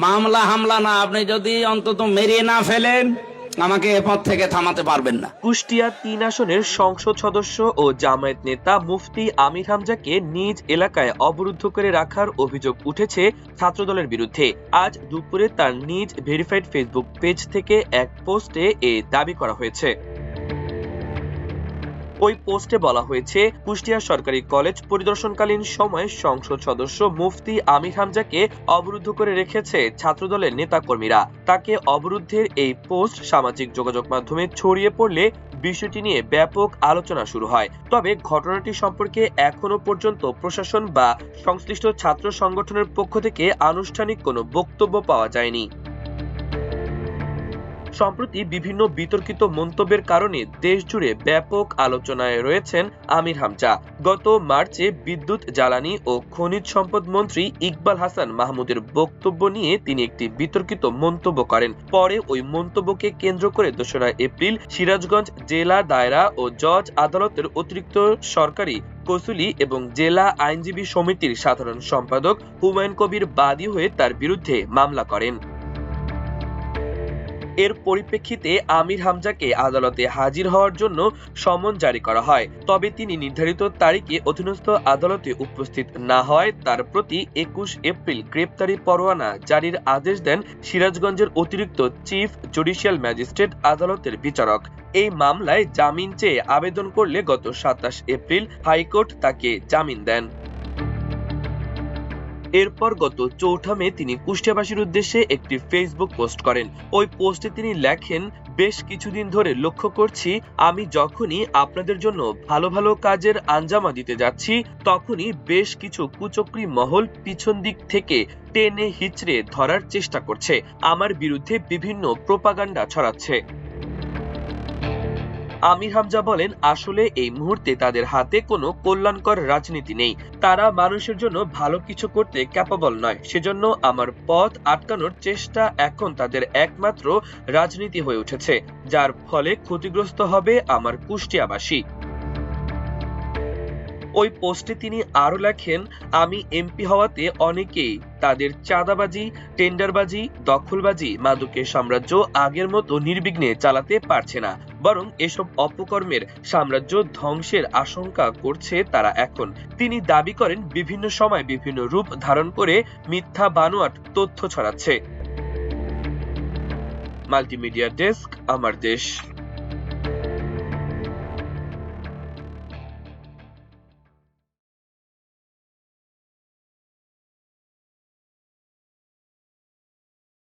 মামলা হামলা না, আপনি যদি অন্তত মেরিয়ে না ফেলেন আমাকে এ পথ থেকে থামাতে পারবেন না। কুষ্টিয়া ৩ আসনের সংসদ সদস্য ও জামায়াত নেতা মুফতি আমির হামজাকে নিজ এলাকায় অবরুদ্ধ করে রাখার অভিযোগ উঠেছে ছাত্রদলের বিরুদ্ধে। আজ দুপুরে তার নিজ ভেরিফাইড ফেসবুক পেজ থেকে এক পোস্টে এ দাবি করা হয়েছে। ওই পোস্টে বলা হয়েছে, কুষ্টিয়া সরকারি কলেজ পরিদর্শনকালীন সময়ে সংসদ সদস্য মুফতি আমির হামজাকে অবরুদ্ধ করে রেখেছে ছাত্রদলের নেতাকর্মীরা। তাকে অবরুদ্ধের এই পোস্ট সামাজিক যোগাযোগ মাধ্যমে ছড়িয়ে পড়লে বিষয়টি নিয়ে ব্যাপক আলোচনা শুরু হয়। তবে ঘটনাটি সম্পর্কে এখনো পর্যন্ত প্রশাসন বা সংশ্লিষ্ট ছাত্র সংগঠনের পক্ষ থেকে আনুষ্ঠানিক কোনো বক্তব্য পাওয়া যায়নি। সম্প্রতি বিভিন্ন বিতর্কিত মন্তব্যের কারণে দেশজুড়ে ব্যাপক আলোচনায় রয়েছেন আমির হামজা। গত মার্চে বিদ্যুৎ, জ্বালানি ও খনিজ সম্পদ মন্ত্রী ইকবাল হাসান মাহমুদের বক্তব্য নিয়ে তিনি একটি বিতর্কিত মন্তব্য করেন। পরে ওই মন্তব্যকে কেন্দ্র করে ২রা এপ্রিল সিরাজগঞ্জ জেলা দায়রা ও জজ আদালতের অতিরিক্ত সরকারি কৌঁসুলি এবং জেলা আইনজীবী সমিতির সাধারণ সম্পাদক হুমায়ুন কবির বাদী হয়ে তার বিরুদ্ধে মামলা করেন। এর পরিপ্রেক্ষিতে আমির হামজাকে আদালতে হাজির হওয়ার জন্য সমন জারি করা হয়। তবে তিনি নির্ধারিত তারিখে অধীনস্থ আদালতে উপস্থিত না হওয়ায় তার প্রতি ২১ এপ্রিল গ্রেপ্তারি পরোয়ানা জারির আদেশ দেন সিরাজগঞ্জের অতিরিক্ত চিফ জুডিশিয়াল ম্যাজিস্ট্রেট আদালতের বিচারক। এই মামলায় জামিন চেয়ে আবেদন করলে গত ২৭ এপ্রিল হাইকোর্ট তাকে জামিন দেন। এরপর গত ৪ মে তিনি কুষ্টিয়াবাসীর উদ্দেশ্যে একটি ফেসবুক পোস্ট করেন। ওই পোস্টে তিনি লেখেন, বেশ কিছুদিন ধরে লক্ষ্য করছি আমি যখনই আপনাদের জন্য ভালো ভালো কাজের আঞ্জামা দিতে যাচ্ছি তখনই বেশ কিছু কুচক্রী মহল পিছন দিক থেকে টেনে হিচড়ে ধরার চেষ্টা করছে, আমার বিরুদ্ধে বিভিন্ন প্রোপাগান্ডা ছড়াচ্ছে। আমির হামজা বলেন, আসলে এই মুহূর্তে তাদের হাতে কোনো কল্যাণকর রাজনীতি নেই। তারা মানুষের জন্য ভালো কিছু করতে ক্যাপাবল নয়। সেজন্য আমার পথ আটকানোর চেষ্টা এখন তাদের একমাত্র রাজনীতি হয়ে উঠেছে, যার ফলে ক্ষতিগ্রস্ত হবে আমার কুষ্টিয়াবাসী। ওই পোস্টে তিনি আরো লেখেন, আমি এমপি হওয়াতে অনেকেই তাদের চাঁদাবাজি, টেন্ডারবাজি, দখলবাজি, মাদকের সাম্রাজ্য আগের মতো নির্বিঘ্নে চালাতে পারছে না, বরং এসব অপকর্মের সাম্রাজ্য ধ্বংসের আশঙ্কা করছে তারা এখন। তিনি দাবি করেন বিভিন্ন সময় বিভিন্ন রূপ ধারণ করে মিথ্যা বানোয়াট তথ্য ছড়াচ্ছে। মাল্টিমিডিয়া ডেস্ক, আমার দেশ।